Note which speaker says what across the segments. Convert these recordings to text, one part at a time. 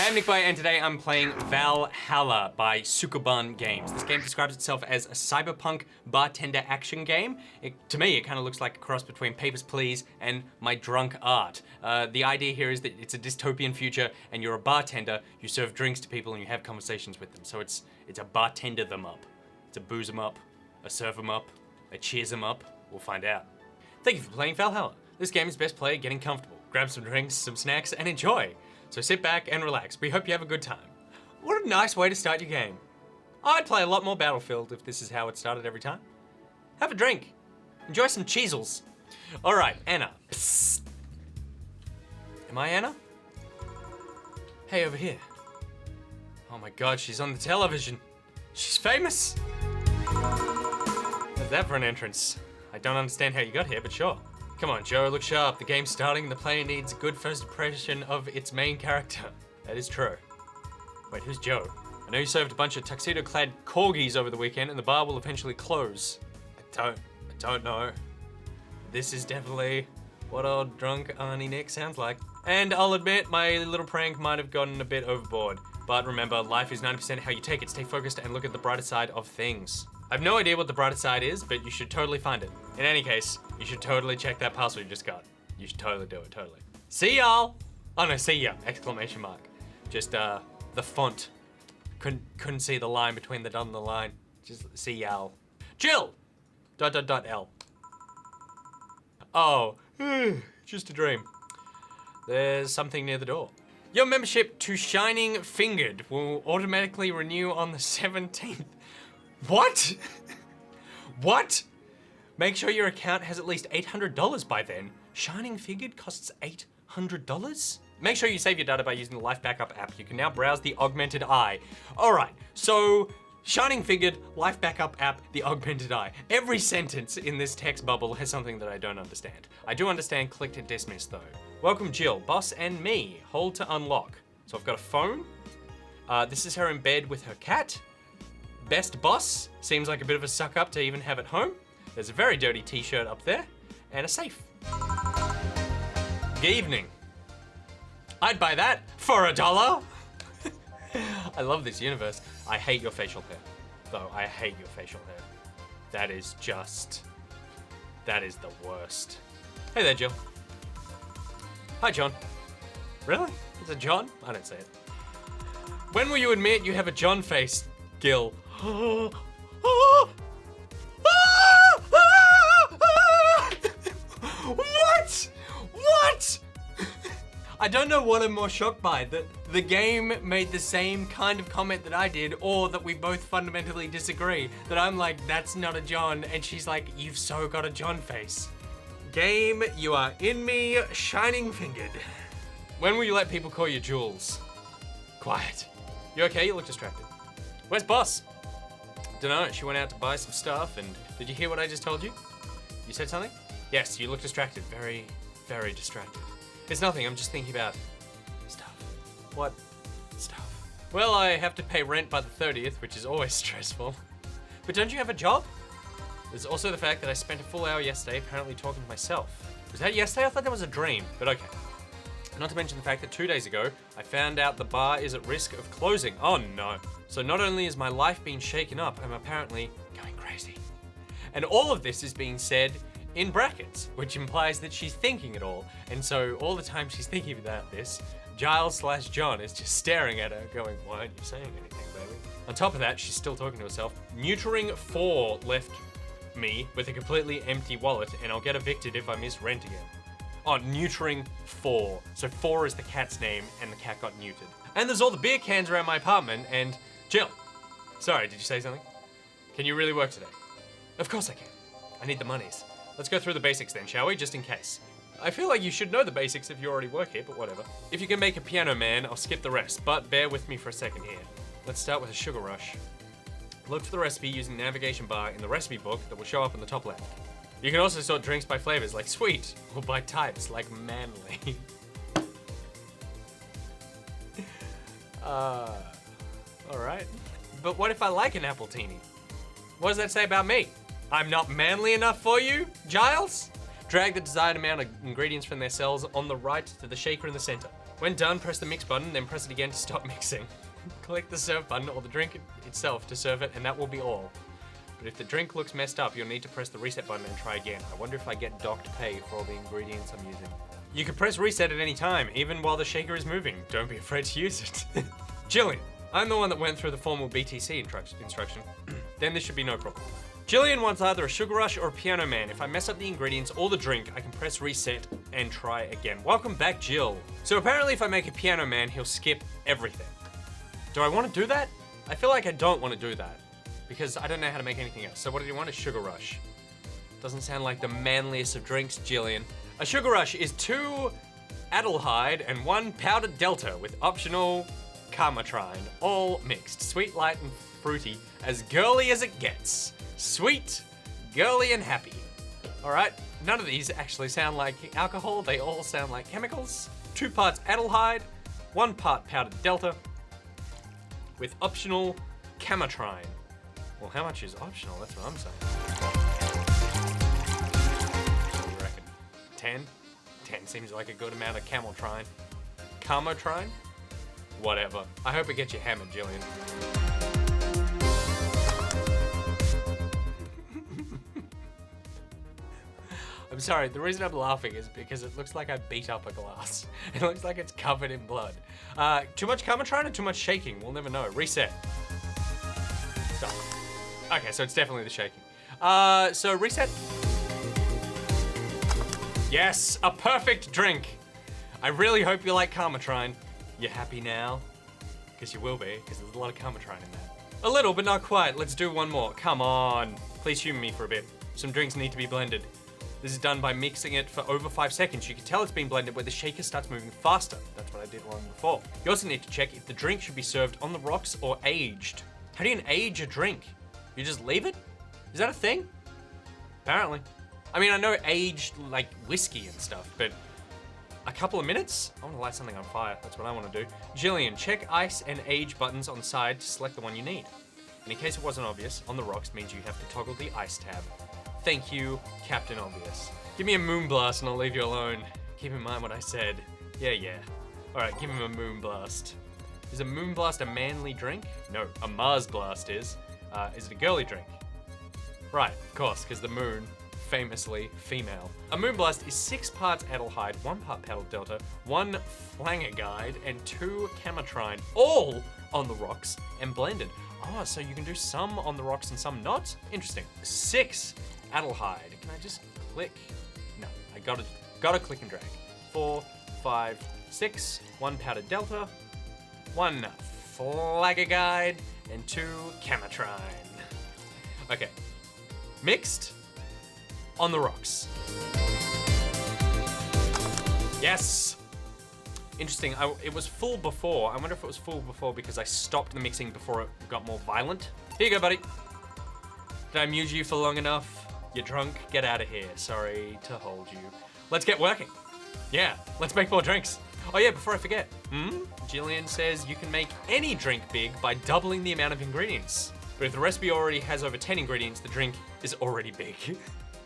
Speaker 1: I'm NichBoy, and today I'm playing Valhalla by Sukuban Games. This game describes itself as a cyberpunk bartender action game. To me, it kind of looks like a cross between Papers, Please and My Drunk Art. The idea here is that it's a dystopian future, and you're a bartender, you serve drinks to people, and you have conversations with them. So it's a bartender them up. It's a booze them up, a serve them up, a cheers them up. We'll find out. Thank you for playing Valhalla. This game is best played getting comfortable. Grab some drinks, some snacks, and enjoy. So sit back and relax. We hope you have a good time. What a nice way to start your game. I'd play a lot more Battlefield if this is how it started every time. Have a drink. Enjoy some cheezels. All right, Anna. Psst. Am I Anna? Hey, over here. Oh my God, she's on the television. She's famous. How's that for an entrance? I don't understand how you got here, but sure. Come on, Joe, look sharp. The game's starting and the player needs a good first impression of its main character. That is true. Wait, who's Joe? I know you served a bunch of tuxedo-clad corgis over the weekend and the bar will eventually close. I don't know. This is definitely what old drunk Auntie Nick sounds like. And I'll admit, my little prank might have gotten a bit overboard. But remember, life is 90% how you take it. Stay focused and look at the brighter side of things. I have no idea what the brighter side is, but you should totally find it. In any case, you should totally check that password you just got. You should totally do it, totally. See y'all! Oh no, see ya! Exclamation mark. Just the font. Couldn't see the line between the dot and the line. Just see y'all. Jill! ... L. Oh, just a dream. There's something near the door. Your membership to Shining Fingered will automatically renew on the 17th. What? What? Make sure your account has at least $800 by then. Shining Fingered costs $800? Make sure you save your data by using the Life Backup app. You can now browse the Augmented Eye. All right, so Shining Fingered, Life Backup app, the Augmented Eye. Every sentence in this text bubble has something that I don't understand. I do understand click to dismiss though. Welcome Jill, boss and me. Hold to unlock. So I've got a phone. This is her in bed with her cat. Best boss, seems like a bit of a suck up to even have at home. There's a very dirty t-shirt up there, and a safe. Good evening. I'd buy that for $1. I love this universe. I hate your facial hair, though. I hate your facial hair. That is the worst. Hey there, Jill. Hi, John. Really? Is it John? I don't say it. When will you admit you have a John face, Gil? What? What? I don't know what I'm more shocked by, that the game made the same kind of comment that I did, or that we both fundamentally disagree. That I'm like, that's not a John, and she's like, you've so got a John face. Game, you are in me, Shining Fingered. When will you let people call you Jules? Quiet. You okay? You look distracted. Where's boss? Dunno, she went out to buy some stuff, and did you hear what I just told you? You said something? Yes, you look distracted. Very, very distracted. It's nothing, I'm just thinking about stuff. What stuff? Well, I have to pay rent by the 30th, which is always stressful. But don't you have a job? There's also the fact that I spent a full hour yesterday apparently talking to myself. Was that yesterday? I thought that was a dream, but okay. Not to mention the fact that 2 days ago, I found out the bar is at risk of closing. Oh no. So not only is my life being shaken up, I'm apparently going crazy. And all of this is being said in brackets, which implies that she's thinking it all. And so all the time she's thinking about this, Giles/John is just staring at her going, why aren't you saying anything, baby? On top of that, she's still talking to herself. Neutering 4 left me with a completely empty wallet, and I'll get evicted if I miss rent again. Oh, neutering 4. So 4 is the cat's name, and the cat got neutered. And there's all the beer cans around my apartment, and Jill. Sorry, did you say something? Can you really work today? Of course I can. I need the monies. Let's go through the basics then, shall we? Just in case. I feel like you should know the basics if you already work here, but whatever. If you can make a piano man, I'll skip the rest, but bear with me for a second here. Let's start with a sugar rush. Look for the recipe using the navigation bar in the recipe book that will show up in the top left. You can also sort drinks by flavors like sweet, or by types like manly. Alright. But what if I like an appletini? What does that say about me? I'm not manly enough for you, Giles? Drag the desired amount of ingredients from their cells on the right to the shaker in the center. When done, press the mix button, then press it again to stop mixing. Click the serve button or the drink itself to serve it, and that will be all. But if the drink looks messed up, you'll need to press the reset button and try again. I wonder if I get docked pay for all the ingredients I'm using. You can press reset at any time, even while the shaker is moving. Don't be afraid to use it. Jillian, I'm the one that went through the formal BTC instruction. Then this should be no problem. Jillian wants either a sugar rush or a piano man. If I mess up the ingredients or the drink, I can press reset and try again. Welcome back, Jill. So apparently if I make a piano man, he'll skip everything. Do I want to do that? I feel like I don't want to do that because I don't know how to make anything else. So what do you want? A sugar rush. Doesn't sound like the manliest of drinks, Jillian. A sugar rush is 2 Adelhyde and 1 powdered delta with optional Carmatrine, all mixed. Sweet, light, and fruity, as girly as it gets. Sweet, girly, and happy. All right, none of these actually sound like alcohol. They all sound like chemicals. 2 parts Adelhyde, 1 part powdered delta, with optional Carmatrine. Well, how much is optional? That's what I'm saying. What do you reckon? 10? 10 seems like a good amount of Cameltrine. Carmotrine? Whatever. I hope it gets you hammered, Jillian. I'm sorry, the reason I'm laughing is because it looks like I beat up a glass. It looks like it's covered in blood. Too much Carmotrine or too much shaking? We'll never know. Reset. Stop. Okay, so it's definitely the shaking. So reset. Yes, a perfect drink. I really hope you like Carmotrine. You happy now? Because you will be, because there's a lot of Carmotrine in that. A little, but not quite. Let's do one more. Come on. Please humor me for a bit. Some drinks need to be blended. This is done by mixing it for over 5 seconds. You can tell it's been blended where the shaker starts moving faster. That's what I did wrong before. You also need to check if the drink should be served on the rocks or aged. How do you age a drink? You just leave it? Is that a thing? Apparently. I mean, I know aged like whiskey and stuff, but a couple of minutes? I want to light something on fire. That's what I want to do. Jillian, check ice and age buttons on the side to select the one you need. And in case it wasn't obvious, on the rocks means you have to toggle the ice tab. Thank you, Captain Obvious. Give me a moonblast and I'll leave you alone. Keep in mind what I said. Yeah. All right, give him a moonblast. Is a moonblast a manly drink? No, a Mars blast is. Is it a girly drink? Right, of course, because the moon, famously female. A moonblast is 6 parts Adelhyde, 1 part powdered delta, 1 Flangerguide, and 2 Carmotrine, all on the rocks and blended. Oh, so you can do some on the rocks and some not? Interesting. 6 Adelhyde. Can I just click? No, I gotta click and drag. 4, 5, 6, 1 powdered delta, 1 Flangerguide, and 2 Carmotrine. Okay. Mixed on the rocks. Yes! Interesting, it was full before. I wonder if it was full before because I stopped the mixing before it got more violent. Here you go, buddy. Did I amuse you for long enough? You're drunk, get out of here. Sorry to hold you. Let's get working. Yeah, let's make more drinks. Oh yeah, before I forget. Jillian says you can make any drink big by doubling the amount of ingredients. But if the recipe already has over 10 ingredients, the drink is already big.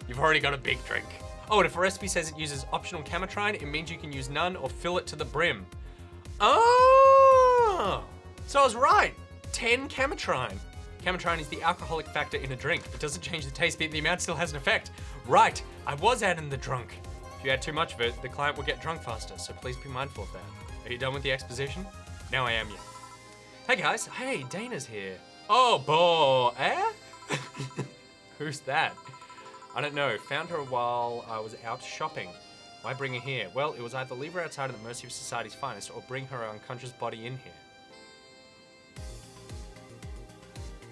Speaker 1: You've already got a big drink. Oh, and if a recipe says it uses optional Carmotrine, it means you can use none or fill it to the brim. Oh! So I was right. 10 Carmotrine. Carmotrine is the alcoholic factor in a drink. It doesn't change the taste, but the amount still has an effect. Right, I was adding the drunk. If you add too much of it, the client will get drunk faster, so please be mindful of that. Are you done with the exposition? Now I am, yeah. Hey guys, hey, Dana's here. Oh, boy, eh? Who's that? I don't know, found her while I was out shopping. Why bring her here? Well, it was either leave her outside at the mercy of society's finest or bring her unconscious body in here.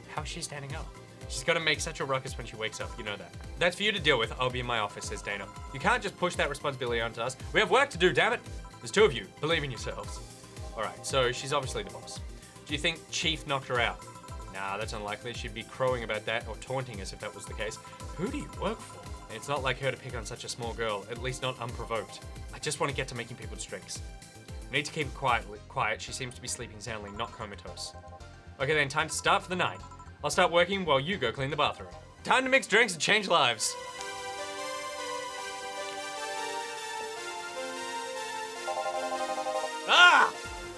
Speaker 1: How's she standing up? She's gotta make such a ruckus when she wakes up, you know that. That's for you to deal with. I'll be in my office, says Dana. You can't just push that responsibility onto us. We have work to do, damn it. There's 2 of you. Believe in yourselves. All right, so she's obviously the boss. Do you think Chief knocked her out? Nah, that's unlikely. She'd be crowing about that or taunting us if that was the case. Who do you work for? And it's not like her to pick on such a small girl, at least not unprovoked. I just want to get to making people's drinks. We need to keep her quiet. She seems to be sleeping soundly, not comatose. Okay then, time to start for the night. I'll start working while you go clean the bathroom. Time to mix drinks and change lives.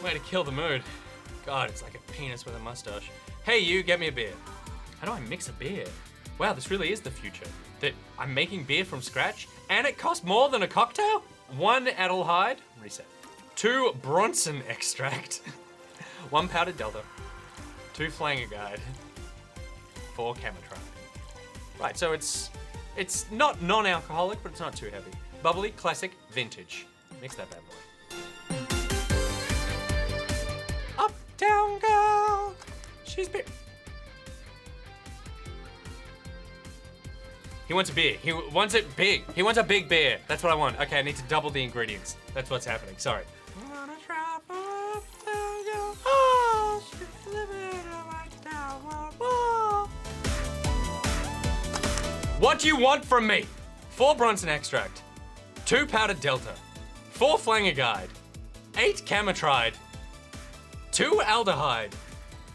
Speaker 1: Way to kill the mood. God, it's like a penis with a mustache. Hey, you, get me a beer. How do I mix a beer? Wow, this really is the future. That I'm making beer from scratch, and it costs more than a cocktail? 1 Adelhyde, reset. 2 Bronson extract. 1 powdered Delta. 2 Flanger Guide. 4 Camatron. Right, so it's not non-alcoholic, but it's not too heavy. Bubbly, classic, vintage. Mix that bad boy. Uptown girl, she's big. He wants a beer. He wants it big. He wants a big beer. That's what I want. Okay, I need to double the ingredients. That's what's happening. Sorry. What do you want from me? 4 Bronson extract, 2 powdered Delta, 4 Flanger Guide, 8 Camatride, 2 Aldehyde.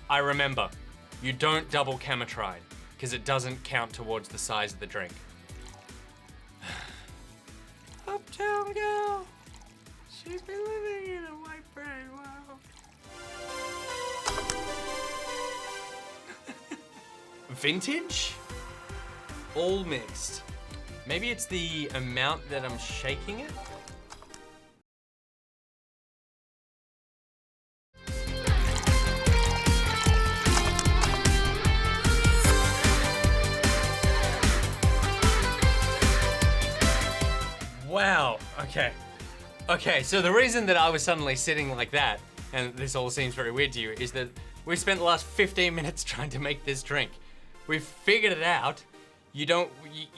Speaker 1: I remember, you don't double Camatride, because it doesn't count towards the size of the drink. Uptown girl, she's been living in a white bread world. Vintage? All mixed. Maybe it's the amount that I'm shaking it? Wow, okay. Okay, so the reason that I was suddenly sitting like that, and this all seems very weird to you, is that we spent the last 15 minutes trying to make this drink. We've figured it out. You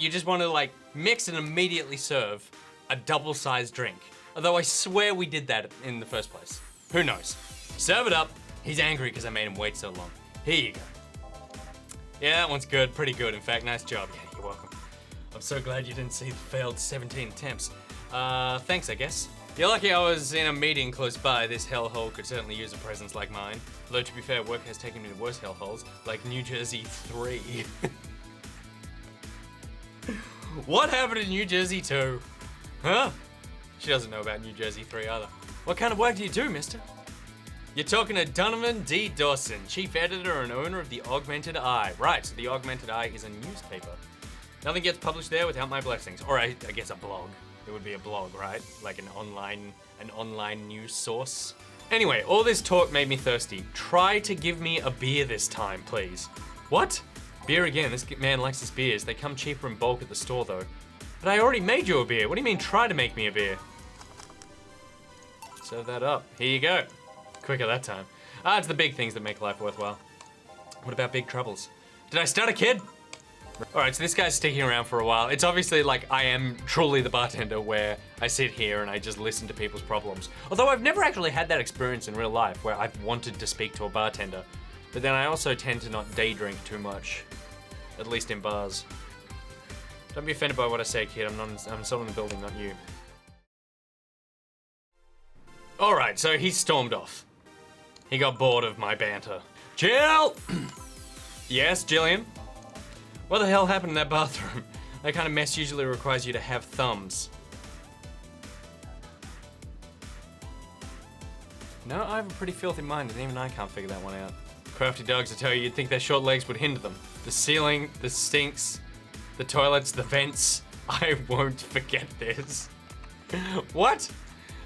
Speaker 1: just want to like mix and immediately serve a double-sized drink. Although I swear we did that in the first place. Who knows? Serve it up. He's angry because I made him wait so long. Here you go. Yeah, that one's good, pretty good. In fact, nice job. Yeah, you're welcome. I'm so glad you didn't see the failed 17 attempts. Thanks, I guess. You're lucky I was in a meeting close by. This hellhole could certainly use a presence like mine. Though to be fair, work has taken me to worse hellholes, like New Jersey 3. What happened in New Jersey 2? Huh? She doesn't know about New Jersey 3 either. What kind of work do you do, mister? You're talking to Donovan D. Dawson, chief editor and owner of the Augmented Eye. Right, so the Augmented Eye is a newspaper. Nothing gets published there without my blessings. Or I guess a blog. It would be a blog, right? Like an online news source. Anyway, all this talk made me thirsty. Try to give me a beer this time, please. What? Beer again, this man likes his beers. They come cheaper in bulk at the store though. But I already made you a beer. What do you mean try to make me a beer? Serve that up. Here you go. Quicker that time. It's the big things that make life worthwhile. What about big troubles? Did I start a kid? All right, so this guy's sticking around for a while. It's obviously like I am truly the bartender where I sit here and I just listen to people's problems. Although I've never actually had that experience in real life where I've wanted to speak to a bartender. But then I also tend to not day drink too much, at least in bars. Don't be offended by what I say, kid. I'm still in the building, not you. All right, so he stormed off. He got bored of my banter. Jill! Yes, Jillian? What the hell happened in that bathroom? That kind of mess usually requires you to have thumbs. No, I have a pretty filthy mind and even I can't figure that one out. Crafty dogs, I tell you, you'd think their short legs would hinder them. The ceiling, the sinks, the toilets, the vents. I won't forget this. What?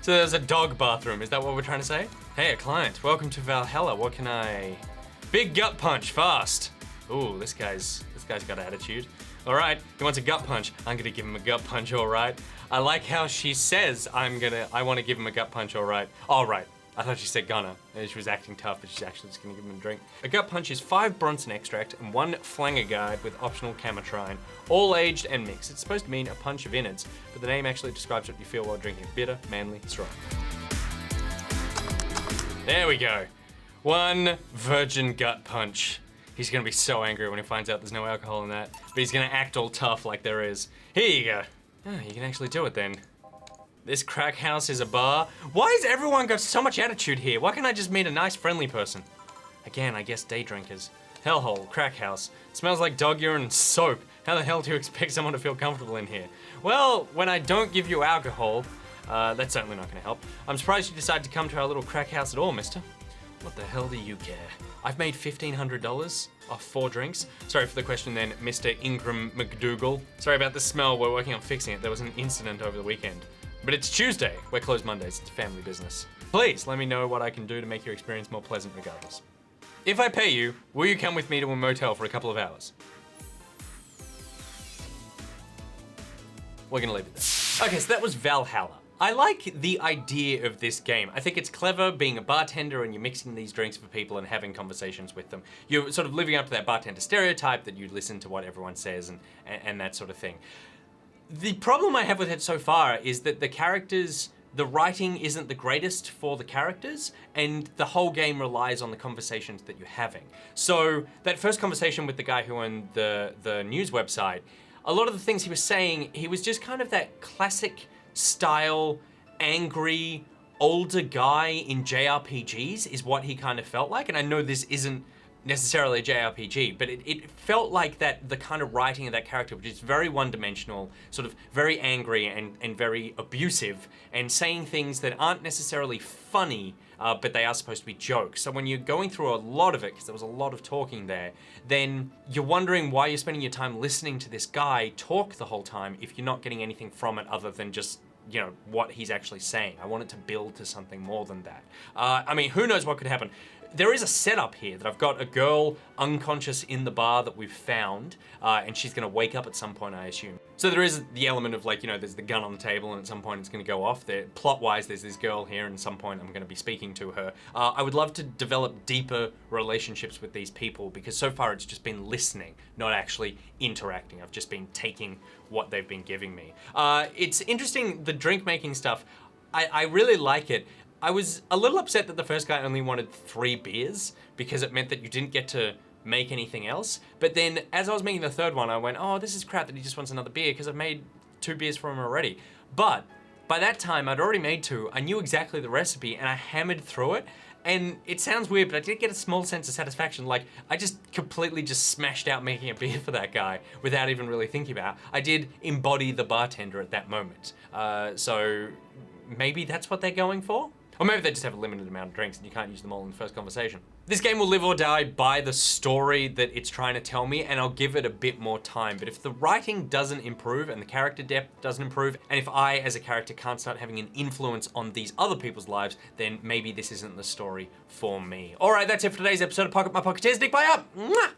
Speaker 1: So there's a dog bathroom, is that what we're trying to say? Hey, a client, welcome to Valhalla, what can I... Big gut punch, fast. Ooh, this guy's got attitude. All right, he wants a gut punch. I'm gonna give him a gut punch, all right. I like how she says I want to give him a gut punch, all right. All right. I thought she said gonna, and she was acting tough, but she's actually just gonna give him a drink. A gut punch is 5 Bronson extract and 1 Flanger Guide with optional Camatrine, all aged and mixed. It's supposed to mean a punch of innards, but the name actually describes what you feel while drinking. Bitter, manly, strong. There we go. 1 virgin gut punch. He's gonna be so angry when he finds out there's no alcohol in that, but he's gonna act all tough like there is. Here you go. Oh, you can actually do it then. This crack house is a bar. Why has everyone got so much attitude here? Why can't I just meet a nice, friendly person? Again, I guess day drinkers. Hellhole, crack house. It smells like dog urine and soap. How the hell do you expect someone to feel comfortable in here? Well, when I don't give you alcohol, That's certainly not gonna help. I'm surprised you decided to come to our little crack house at all, mister. What the hell do you care? I've made $1,500 off 4 drinks. Sorry for the question then, Mr. Ingram McDougal. Sorry about the smell, we're working on fixing it. There was an incident over the weekend. But it's Tuesday, we're closed Mondays, it's family business. Please, let me know what I can do to make your experience more pleasant regardless. If I pay you, will you come with me to a motel for a couple of hours? We're gonna leave it there. Okay, so that was Valhalla. I like the idea of this game. I think it's clever being a bartender and you're mixing these drinks for people and having conversations with them. You're sort of living up to that bartender stereotype that you listen to what everyone says and that sort of thing. The problem I have with it so far is that the characters, the writing isn't the greatest for the characters, and the whole game relies on the conversations that you're having. So that first conversation with the guy who owned the news website, a lot of the things he was saying, he was just kind of that classic style, angry, older guy in JRPGs is what he kind of felt like. And I know this isn't necessarily a JRPG, but it felt like that, the kind of writing of that character, which is very one-dimensional, sort of very angry and very abusive, and saying things that aren't necessarily funny, but they are supposed to be jokes. So when you're going through a lot of it, because there was a lot of talking there, then you're wondering why you're spending your time listening to this guy talk the whole time if you're not getting anything from it other than just, you know, what he's actually saying. I want it to build to something more than that. I mean, who knows what could happen? There is a setup here that I've got a girl unconscious in the bar that we've found, and she's gonna wake up at some point, I assume. So there is the element of, like, you know, there's the gun on the table and at some point it's gonna go off. There, plot-wise, there's this girl here and at some point I'm gonna be speaking to her. I would love to develop deeper relationships with these people because so far it's just been listening, not actually interacting. I've just been taking what they've been giving me. It's interesting, the drink making stuff, I really like it. I was a little upset that the first guy only wanted 3 beers because it meant that you didn't get to make anything else. But then as I was making the third one, I went, oh, this is crap that he just wants another beer because I've made 2 beers for him already. But by that time, I'd already made 2. I knew exactly the recipe and I hammered through it. And it sounds weird, but I did get a small sense of satisfaction. Like, I just completely just smashed out making a beer for that guy without even really thinking about it. I did embody the bartender at that moment. So maybe that's what they're going for? Or maybe they just have a limited amount of drinks and you can't use them all in the first conversation. This game will live or die by the story that it's trying to tell me, and I'll give it a bit more time. But if the writing doesn't improve and the character depth doesn't improve, and if I as a character can't start having an influence on these other people's lives, then maybe this isn't the story for me. All right, that's it for today's episode of Pocket My Pocketeers. NichBoy up! Mwah!